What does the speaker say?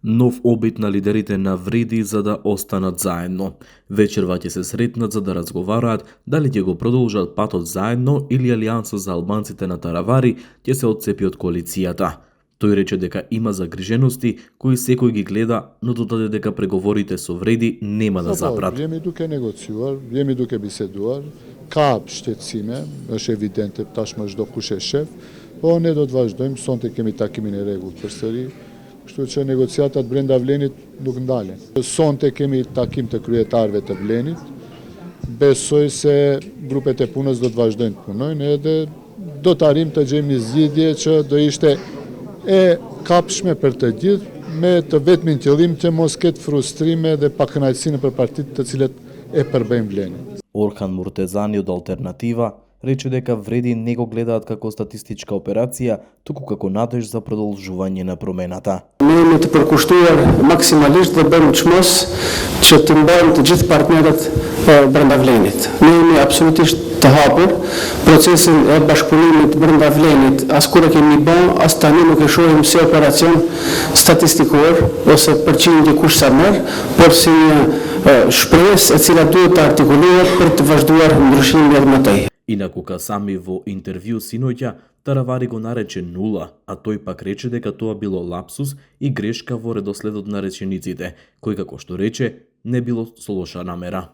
Нов обид на лидерите на Вреди за да останат заедно. Вечерва ќе се сретнат за да разговараат дали ќе го продолжат патот заедно или Алијанса за албанците на Таравари ќе се отцепи од коалицијата. Тој рече дека има загрижености кои секој ги гледа, но додаде дека преговорите со Вреди нема да запрат. Jemi duke negociuar, jemi duke biseduar, ka shqetësime, është evidente tashmë çdo kush e shef, po ne do të vazhdojmë, sonte kemi takimin e rregullt përsëri. Kështu që negociatat brenda Vlenit nuk ndalen. Sonte kemi takim të kryetarëve të Vlenit. Besoj se grupet e punës do të vazhdojnë të punojnë edhe do të arrijmë të gjejmë një zgjidhje që do ishte e kapshme për të gjithë me të vetmin qëllim që mos ketë frustrime dhe pakënaqësi nëpër partitë të cilët e përbëjnë Vlenin. Orhan Murtezani од Алтернатива рече дека Вреди не го гледаат како статистичка операција, туку како надеж за продолжување на промената. Ne jemi të përkushtuar maksimalisht dhe bëjmë çmos që të mbajmë të gjithë partnerët brenda Vlenit. Ne jemi absolutisht të hapur procesin e bashkëpunimit brenda Vlenit. Askur e kemi bën, as tani nuk e shohim si operacion statistikor ose përqindje kush sa merr, por si një shpresë e cila duhet të artikulohet për të vazhduar ndryshimin edhe më tej. Инаку Касами во интервју синоќа, Таравари го нарече нула, а тој пак рече дека тоа било лапсус и грешка во редоследот на речениците, кој како што рече, не било со лоша намера.